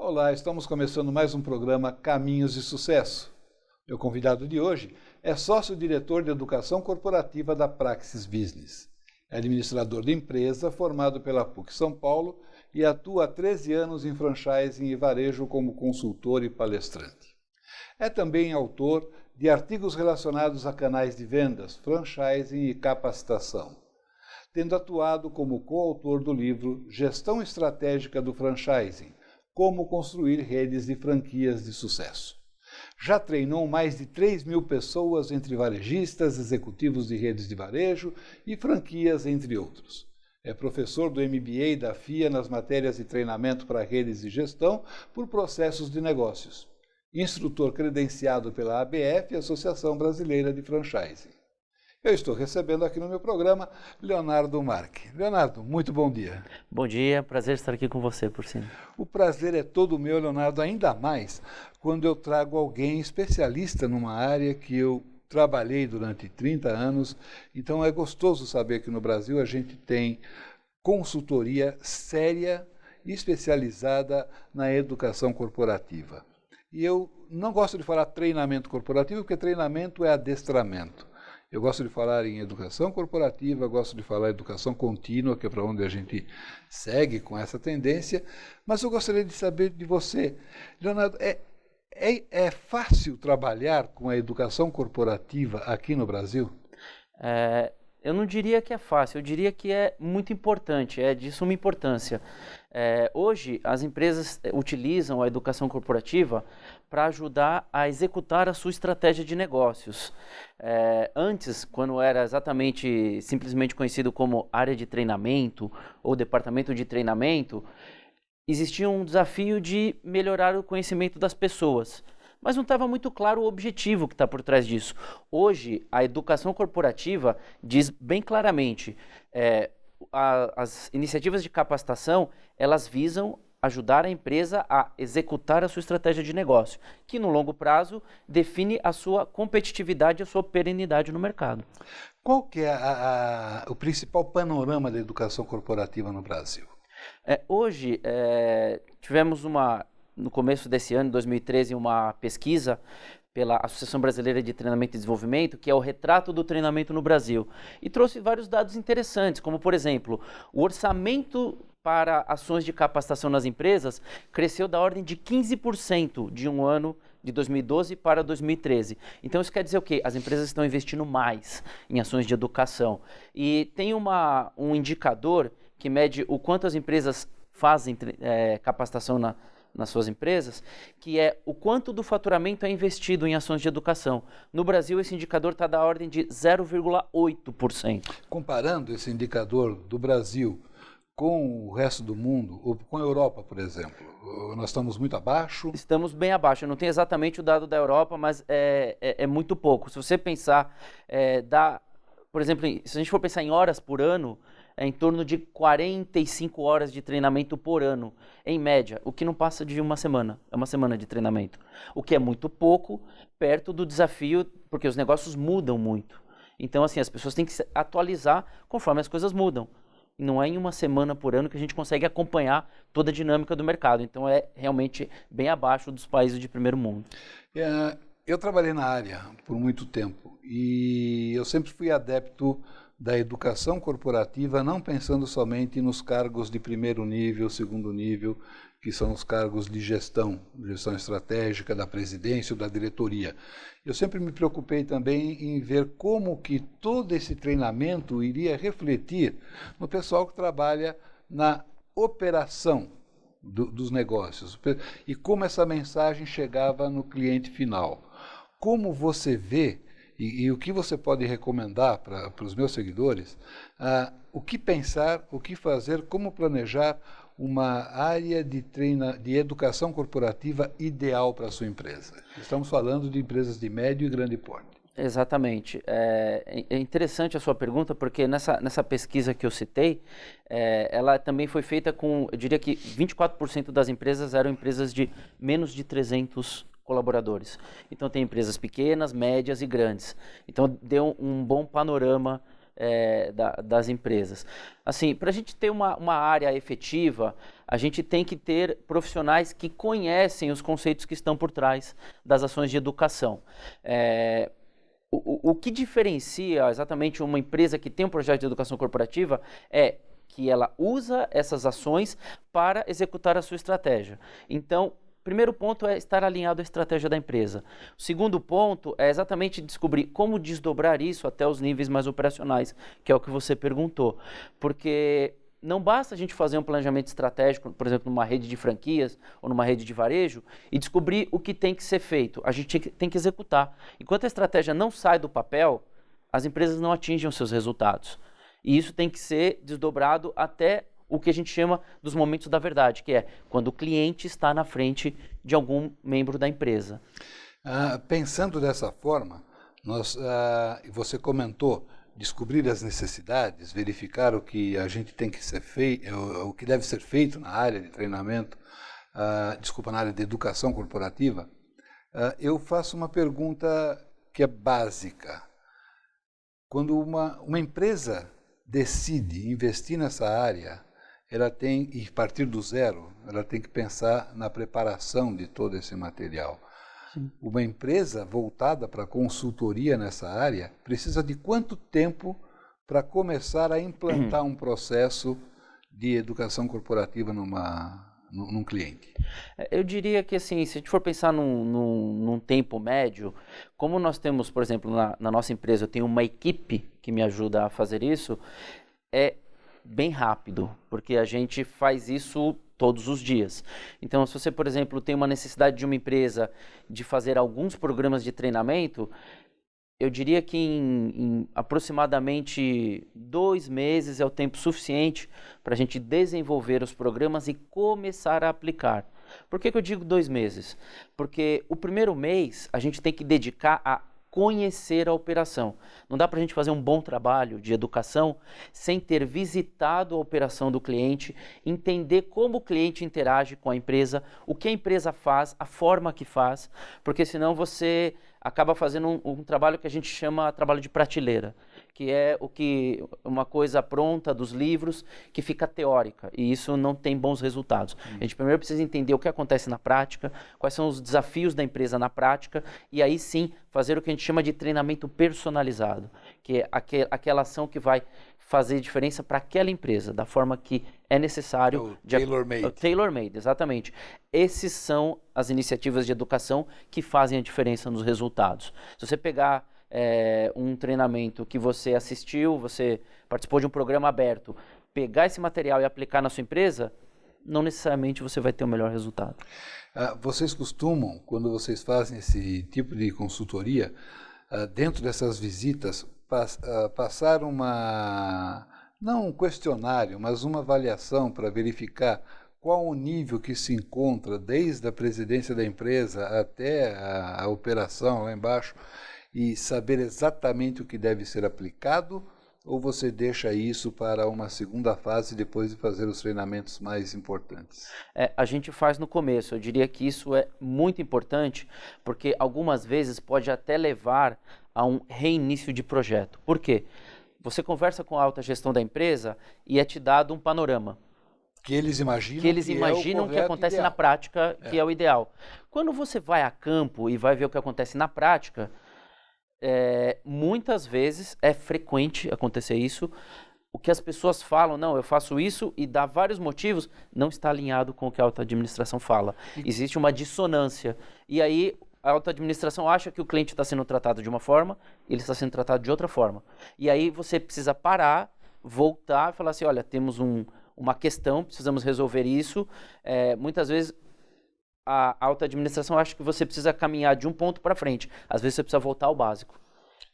Olá, estamos começando mais um programa Caminhos de Sucesso. Meu convidado de hoje é sócio-diretor de Educação Corporativa da Praxis Business. É administrador de empresa, formado pela PUC São Paulo e atua há 13 anos em franchising e varejo como consultor e palestrante. É também autor de artigos relacionados a canais de vendas, franchising e capacitação, tendo atuado como coautor do livro Gestão Estratégica do Franchising, Como Construir Redes de Franquias de Sucesso. Já treinou mais de 3.000 pessoas entre varejistas, executivos de redes de varejo e franquias, entre outros. É professor do MBA da FIA nas matérias de treinamento para redes de gestão por processos de negócios. Instrutor credenciado pela ABF, Associação Brasileira de Franchising. Eu estou recebendo aqui no meu programa Leonardo Marque. Leonardo, muito bom dia. Bom dia, prazer estar aqui com você, por cima. O prazer é todo meu, Leonardo, ainda mais quando eu trago alguém especialista numa área que eu trabalhei durante 30 anos. Então é gostoso saber que no Brasil a gente tem consultoria séria e especializada na educação corporativa. E eu não gosto de falar treinamento corporativo, porque treinamento é adestramento. Eu gosto de falar em educação corporativa, gosto de falar em educação contínua, que é para onde a gente segue com essa tendência, mas eu gostaria de saber de você, Leonardo, é fácil trabalhar com a educação corporativa aqui no Brasil? Eu não diria que é fácil, eu diria que é muito importante, é de suma importância. Hoje, as empresas utilizam a educação corporativa para ajudar a executar a sua estratégia de negócios. Antes, quando era simplesmente conhecido como área de treinamento ou departamento de treinamento, existia um desafio de melhorar o conhecimento das pessoas. Mas não estava muito claro o objetivo que está por trás disso. Hoje, a educação corporativa diz bem claramente, as iniciativas de capacitação, elas visam ajudar a empresa a executar a sua estratégia de negócio, que no longo prazo define a sua competitividade e a sua perenidade no mercado. Qual que é o principal panorama da educação corporativa no Brasil? Hoje, tivemos no começo desse ano, 2013, uma pesquisa pela Associação Brasileira de Treinamento e Desenvolvimento, que é o retrato do treinamento no Brasil, e trouxe vários dados interessantes, como, por exemplo, o orçamento para ações de capacitação nas empresas cresceu da ordem de 15% de um ano de 2012 para 2013. Então isso quer dizer o quê? As empresas estão investindo mais em ações de educação. E tem um indicador que mede o quanto as empresas fazem capacitação nas suas empresas, que é o quanto do faturamento é investido em ações de educação. No Brasil, esse indicador está da ordem de 0,8%. Comparando esse indicador do Brasil com o resto do mundo, ou com a Europa, por exemplo, nós estamos muito abaixo? Estamos bem abaixo. Eu não tenho exatamente o dado da Europa, mas é muito pouco. Se você pensar, por exemplo, se a gente for pensar em horas por ano, é em torno de 45 horas de treinamento por ano, em média, o que não passa de uma semana. É uma semana de treinamento. O que é muito pouco, perto do desafio, porque os negócios mudam muito. Então, assim, as pessoas têm que se atualizar conforme as coisas mudam. E não é em uma semana por ano que a gente consegue acompanhar toda a dinâmica do mercado. Então, é realmente bem abaixo dos países de primeiro mundo. Eu trabalhei na área por muito tempo e eu sempre fui adepto da educação corporativa, não pensando somente nos cargos de primeiro nível, segundo nível, que são os cargos de gestão estratégica da presidência ou da diretoria. Eu sempre me preocupei também em ver como que todo esse treinamento iria refletir no pessoal que trabalha na operação dos negócios e como essa mensagem chegava no cliente final. Como você vê e o que você pode recomendar para os meus seguidores, o que pensar, o que fazer, como planejar uma área de educação corporativa ideal para a sua empresa? Estamos falando de empresas de médio e grande porte. Exatamente. É interessante a sua pergunta, porque nessa pesquisa que eu citei, ela também foi feita eu diria que 24% das empresas eram empresas de menos de 300 colaboradores. Então tem empresas pequenas, médias e grandes. Então deu um bom panorama das empresas. Assim, para a gente ter uma área efetiva, a gente tem que ter profissionais que conhecem os conceitos que estão por trás das ações de educação. O que diferencia exatamente uma empresa que tem um projeto de educação corporativa é que ela usa essas ações para executar a sua estratégia. Então, primeiro ponto é estar alinhado à estratégia da empresa. O segundo ponto é exatamente descobrir como desdobrar isso até os níveis mais operacionais, que é o que você perguntou. Porque não basta a gente fazer um planejamento estratégico, por exemplo, numa rede de franquias ou numa rede de varejo e descobrir o que tem que ser feito. A gente tem que executar. Enquanto a estratégia não sai do papel, as empresas não atingem os seus resultados. E isso tem que ser desdobrado até o que a gente chama dos momentos da verdade, que é quando o cliente está na frente de algum membro da empresa. Pensando dessa forma, você comentou descobrir as necessidades, verificar o que a gente tem que ser feito, o que deve ser feito na área de treinamento, na área de educação corporativa. Eu faço uma pergunta que é básica. Quando uma empresa decide investir nessa área, ela tem, e partir do zero, ela tem que pensar na preparação de todo esse material. Sim. Uma empresa voltada para consultoria nessa área precisa de quanto tempo para começar a implantar um processo de educação corporativa num cliente? Eu diria que, assim, se a gente for pensar num tempo médio, como nós temos, por exemplo, na nossa empresa, eu tenho uma equipe que me ajuda a fazer isso, é bem rápido, porque a gente faz isso todos os dias. Então, se você, por exemplo, tem uma necessidade de uma empresa de fazer alguns programas de treinamento, eu diria que em aproximadamente 2 meses é o tempo suficiente para a gente desenvolver os programas e começar a aplicar. Por que eu digo 2 meses? Porque o primeiro mês a gente tem que dedicar a conhecer a operação. Não dá para a gente fazer um bom trabalho de educação sem ter visitado a operação do cliente, entender como o cliente interage com a empresa, o que a empresa faz, a forma que faz, porque senão você acaba fazendo um trabalho que a gente chama trabalho de prateleira, que é uma coisa pronta dos livros que fica teórica, e isso não tem bons resultados. A gente primeiro precisa entender o que acontece na prática, quais são os desafios da empresa na prática, e aí sim fazer o que a gente chama de treinamento personalizado, que é aquela ação que vai fazer diferença para aquela empresa, da forma que é necessário. Tailor-made. Tailor-made, exatamente. Esses são as iniciativas de educação que fazem a diferença nos resultados. Se você pegar um treinamento que você assistiu, você participou de um programa aberto, pegar esse material e aplicar na sua empresa, não necessariamente você vai ter o melhor resultado. Vocês costumam, quando vocês fazem esse tipo de consultoria, dentro dessas visitas, passar não um questionário, mas uma avaliação para verificar qual o nível que se encontra desde a presidência da empresa até a operação lá embaixo e saber exatamente o que deve ser aplicado, ou você deixa isso para uma segunda fase depois de fazer os treinamentos mais importantes? A gente faz no começo. Eu diria que isso é muito importante, porque algumas vezes pode até levar a um reinício de projeto. Por quê? Você conversa com a alta gestão da empresa e é te dado um panorama. Que eles imaginam que acontece ideal. Na prática, que é o ideal. Quando você vai a campo e vai ver o que acontece na prática, muitas vezes é frequente acontecer isso. O que as pessoas falam, não, eu faço isso, e dá vários motivos, não está alinhado com o que a alta administração fala. Existe uma dissonância. E aí a alta administração acha que o cliente está sendo tratado de uma forma, ele está sendo tratado de outra forma. E aí você precisa parar, voltar e falar assim, olha, temos uma questão, precisamos resolver isso. Muitas vezes a alta administração acha que você precisa caminhar de um ponto para frente. Às vezes você precisa voltar ao básico.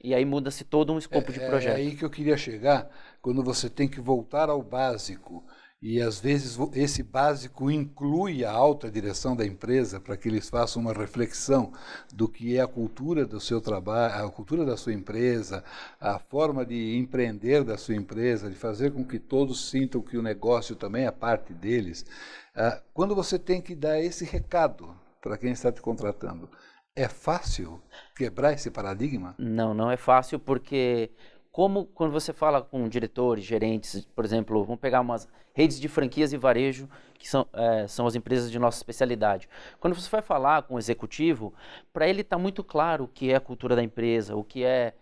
E aí muda-se todo um escopo de projeto. É aí que eu queria chegar, quando você tem que voltar ao básico, e às vezes esse básico inclui a alta direção da empresa para que eles façam uma reflexão do que é a cultura do seu trabalho, a cultura da sua empresa, a forma de empreender da sua empresa, de fazer com que todos sintam que o negócio também é parte deles. Quando você tem que dar esse recado para quem está te contratando, é fácil quebrar esse paradigma? Não é fácil, porque como quando você fala com diretores, gerentes, por exemplo, vamos pegar umas redes de franquias e varejo, que são as empresas de nossa especialidade. Quando você vai falar com o executivo, para ele está muito claro o que é a cultura da empresa, o que é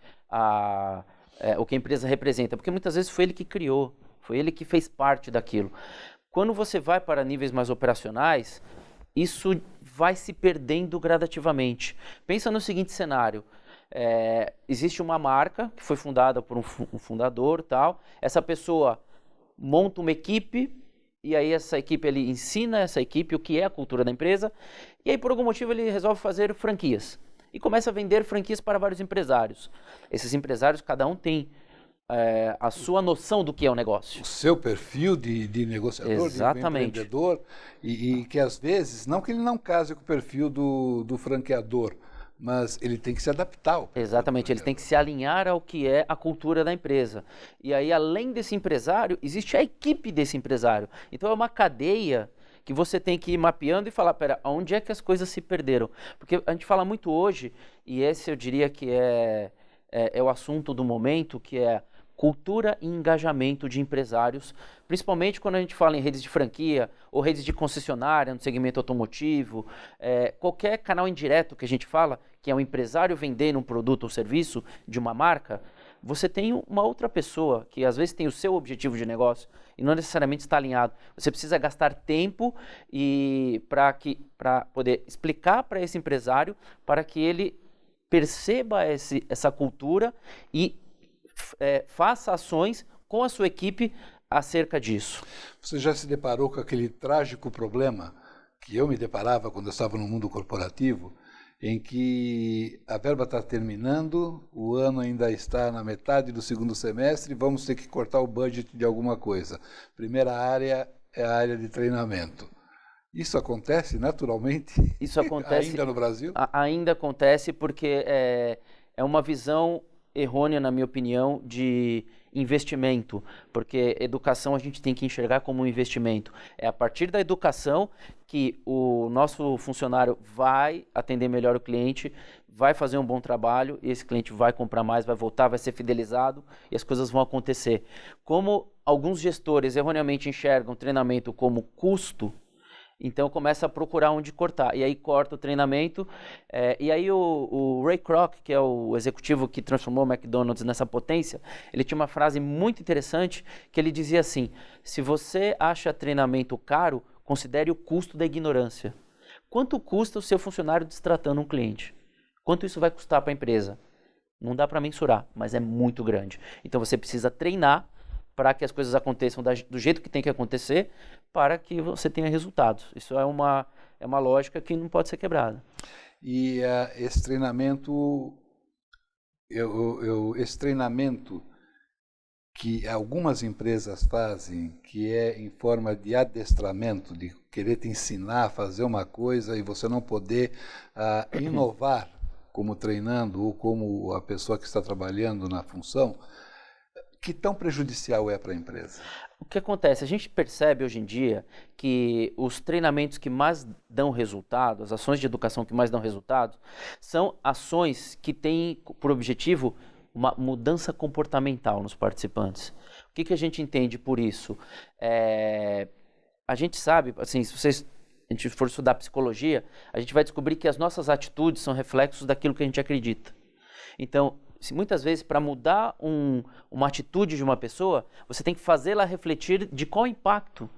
o que a empresa representa, porque muitas vezes foi ele que criou, foi ele que fez parte daquilo. Quando você vai para níveis mais operacionais, isso vai se perdendo gradativamente. Pensa no seguinte cenário, existe uma marca que foi fundada por um fundador, tal. Essa pessoa monta uma equipe e aí essa equipe, ele ensina essa equipe o que é a cultura da empresa e aí por algum motivo ele resolve fazer franquias e começa a vender franquias para vários empresários. Esses empresários, cada um tem a sua noção do que é o negócio. O seu perfil de negociador, exatamente, de empreendedor, e que às vezes, não que ele não case com o perfil do franqueador, mas ele tem que se adaptar ao perfil. Exatamente, ele tem que se alinhar ao que é a cultura da empresa. E aí, além desse empresário, existe a equipe desse empresário. Então é uma cadeia que você tem que ir mapeando e falar, pera, onde é que as coisas se perderam? Porque a gente fala muito hoje, e esse eu diria que é o assunto do momento, que é cultura e engajamento de empresários, principalmente quando a gente fala em redes de franquia ou redes de concessionária no segmento automotivo, qualquer canal indireto que a gente fala, que é um empresário vendendo um produto ou serviço de uma marca, você tem uma outra pessoa que às vezes tem o seu objetivo de negócio e não necessariamente está alinhado. Você precisa gastar tempo para poder explicar para esse empresário para que ele perceba essa cultura e faça ações com a sua equipe acerca disso. Você já se deparou com aquele trágico problema que eu me deparava quando eu estava no mundo corporativo, em que a verba está terminando, o ano ainda está na metade do segundo semestre e vamos ter que cortar o budget de alguma coisa. Primeira área é a área de treinamento. Isso acontece naturalmente? Isso acontece ainda no Brasil? Ainda acontece porque é uma visão errônea, na minha opinião, de investimento, porque educação a gente tem que enxergar como um investimento. É a partir da educação que o nosso funcionário vai atender melhor o cliente, vai fazer um bom trabalho, e esse cliente vai comprar mais, vai voltar, vai ser fidelizado e as coisas vão acontecer. Como alguns gestores erroneamente enxergam treinamento como custo, então começa a procurar onde cortar, e aí corta o treinamento, e aí o Ray Kroc, que é o executivo que transformou o McDonald's nessa potência, ele tinha uma frase muito interessante, que ele dizia assim, se você acha treinamento caro, considere o custo da ignorância. Quanto custa o seu funcionário destratando um cliente? Quanto isso vai custar para a empresa? Não dá para mensurar, mas é muito grande. Então você precisa treinar para que as coisas aconteçam do jeito que tem que acontecer, para que você tenha resultados. Isso é uma lógica que não pode ser quebrada. E esse treinamento, esse treinamento que algumas empresas fazem, que é em forma de adestramento, de querer te ensinar a fazer uma coisa e você não poder inovar como treinando ou como a pessoa que está trabalhando na função, que tão prejudicial é para a empresa? O que acontece? A gente percebe hoje em dia que os treinamentos que mais dão resultado, as ações de educação que mais dão resultado, são ações que têm por objetivo uma mudança comportamental nos participantes. O que a gente entende por isso? A gente sabe, assim, se a gente for estudar psicologia, a gente vai descobrir que as nossas atitudes são reflexos daquilo que a gente acredita. Então, muitas vezes, para mudar uma atitude de uma pessoa, você tem que fazê-la refletir de qual o impacto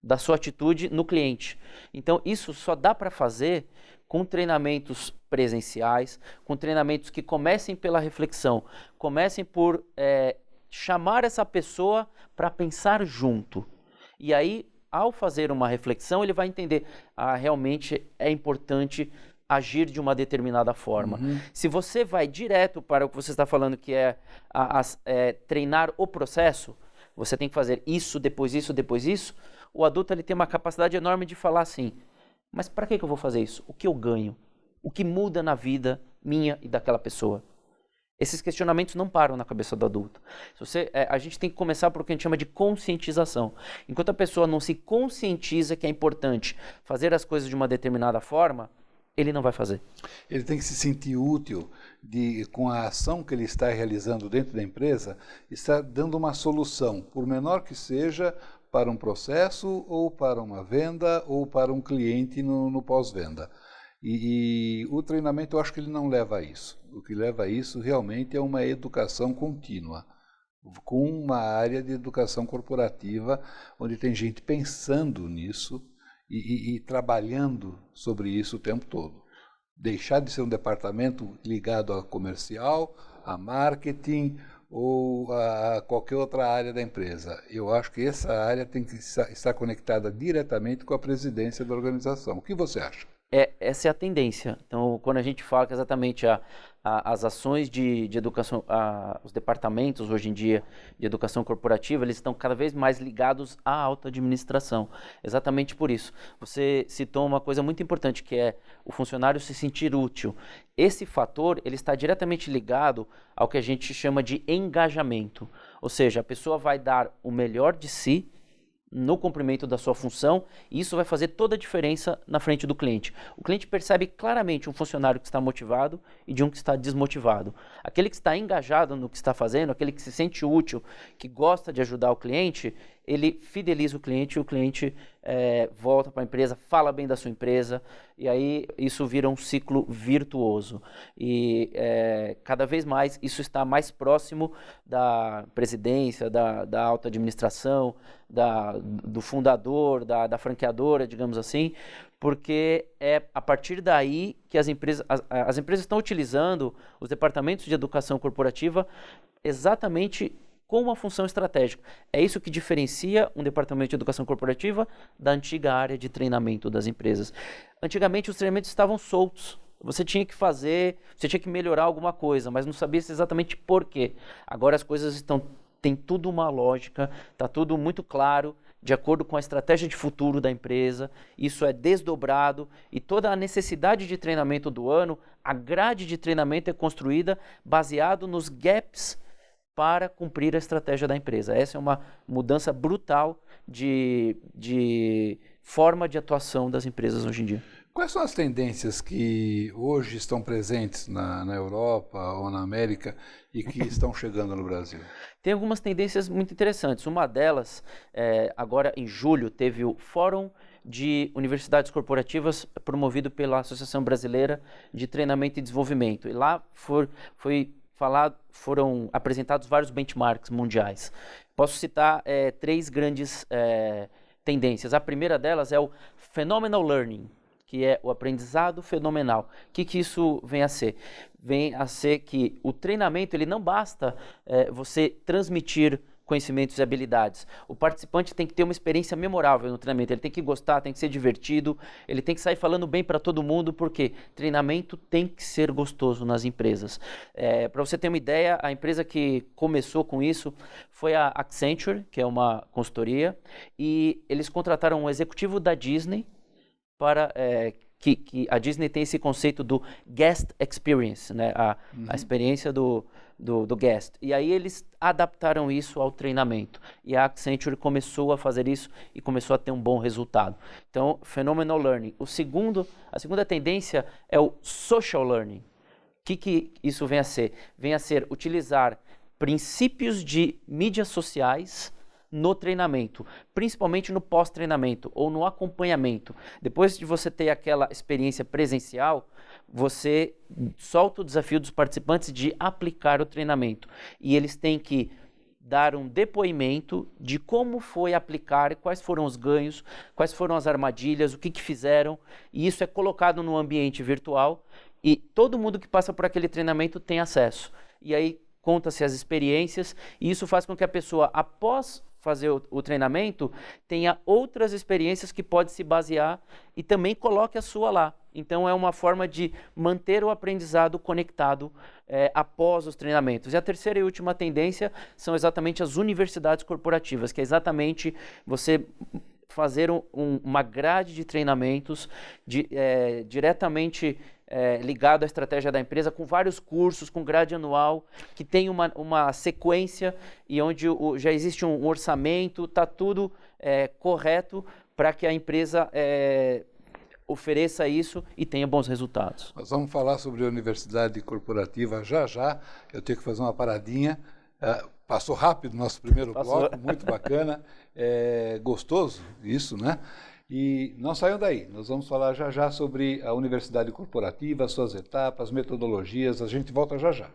da sua atitude no cliente. Então, isso só dá para fazer com treinamentos presenciais, com treinamentos que comecem pela reflexão, comecem por chamar essa pessoa para pensar junto. E aí, ao fazer uma reflexão, ele vai entender, realmente é importante agir de uma determinada forma. Uhum. Se você vai direto para o que você está falando, que é treinar o processo, você tem que fazer isso, depois isso, depois isso, o adulto ele tem uma capacidade enorme de falar assim, mas para que eu vou fazer isso? O que eu ganho? O que muda na vida minha e daquela pessoa? Esses questionamentos não param na cabeça do adulto. A gente tem que começar por o que a gente chama de conscientização. Enquanto a pessoa não se conscientiza que é importante fazer as coisas de uma determinada forma, ele não vai fazer. Ele tem que se sentir útil com a ação que ele está realizando dentro da empresa, está dando uma solução, por menor que seja, para um processo, ou para uma venda, ou para um cliente no pós-venda. E o treinamento, eu acho que ele não leva a isso. O que leva a isso realmente é uma educação contínua, com uma área de educação corporativa, onde tem gente pensando nisso e trabalhando sobre isso o tempo todo. Deixar de ser um departamento ligado a comercial, a marketing ou a qualquer outra área da empresa. Eu acho que essa área tem que estar conectada diretamente com a presidência da organização. O que você acha? Essa é a tendência. Então, quando a gente fala que exatamente as ações de educação, os departamentos hoje em dia de educação corporativa, eles estão cada vez mais ligados à alta administração. Exatamente por isso. Você citou uma coisa muito importante, que é o funcionário se sentir útil. Esse fator, ele está diretamente ligado ao que a gente chama de engajamento. Ou seja, a pessoa vai dar o melhor de si no cumprimento da sua função, e isso vai fazer toda a diferença na frente do cliente. O cliente percebe claramente um funcionário que está motivado e de um que está desmotivado. Aquele que está engajado no que está fazendo, aquele que se sente útil, que gosta de ajudar o cliente, ele fideliza o cliente e o cliente volta para a empresa, fala bem da sua empresa, e aí isso vira um ciclo virtuoso. E cada vez mais isso está mais próximo da presidência, da alta administração, do fundador, da franqueadora, digamos assim, porque é a partir daí que as empresas estão utilizando os departamentos de educação corporativa exatamente com uma função estratégica. É isso que diferencia um departamento de educação corporativa da antiga área de treinamento das empresas. Antigamente os treinamentos estavam soltos. Você tinha que fazer, você tinha que melhorar alguma coisa, mas não sabia exatamente por quê. Agora as coisas tem tudo uma lógica, está tudo muito claro, de acordo com a estratégia de futuro da empresa, isso é desdobrado e toda a necessidade de treinamento do ano, a grade de treinamento é construída baseado nos gaps para cumprir a estratégia da empresa. Essa é uma mudança brutal de forma de atuação das empresas hoje em dia. Quais são as tendências que hoje estão presentes na Europa ou na América e que estão chegando no Brasil? Tem algumas tendências muito interessantes. Uma delas, agora em julho, teve o Fórum de Universidades Corporativas promovido pela Associação Brasileira de Treinamento e Desenvolvimento. E lá foram apresentados vários benchmarks mundiais. Posso citar 3 grandes tendências. A primeira delas é o Phenomenal Learning, que é o aprendizado fenomenal. O que isso vem a ser? Vem a ser que o treinamento, ele não basta você transmitir conhecimentos e habilidades. O participante tem que ter uma experiência memorável no treinamento, ele tem que gostar, tem que ser divertido, ele tem que sair falando bem para todo mundo, porque treinamento tem que ser gostoso nas empresas. Para você ter uma ideia, a empresa que começou com isso foi a Accenture, que é uma consultoria, e eles contrataram um executivo da Disney para que a Disney tem esse conceito do guest experience, né? A experiência do guest. E aí eles adaptaram isso ao treinamento. E a Accenture começou a fazer isso e começou a ter um bom resultado. Então, Phenomenal Learning. A segunda tendência é o Social Learning. O que isso vem a ser? Vem a ser utilizar princípios de mídias sociais no treinamento, principalmente no pós-treinamento ou no acompanhamento. Depois de você ter aquela experiência presencial, você solta o desafio dos participantes de aplicar o treinamento. E eles têm que dar um depoimento de como foi aplicar, quais foram os ganhos, quais foram as armadilhas, o que fizeram. E isso é colocado no ambiente virtual e todo mundo que passa por aquele treinamento tem acesso. E aí conta-se as experiências e isso faz com que a pessoa, após fazer o treinamento, tenha outras experiências que pode se basear e também coloque a sua lá. Então é uma forma de manter o aprendizado conectado após os treinamentos. E a terceira e última tendência são exatamente as universidades corporativas, que é exatamente você fazer uma grade de treinamentos diretamente ligado à estratégia da empresa, com vários cursos, com grade anual, que tem uma sequência e onde já existe um orçamento, está tudo correto para que a empresa ofereça isso e tenha bons resultados. Nós vamos falar sobre a universidade corporativa já já. Eu tenho que fazer uma paradinha. Passou rápido o nosso primeiro bloco, muito bacana. Gostoso isso, né? E não saiam daí. Nós vamos falar já já sobre a universidade corporativa, suas etapas, metodologias. A gente volta já já.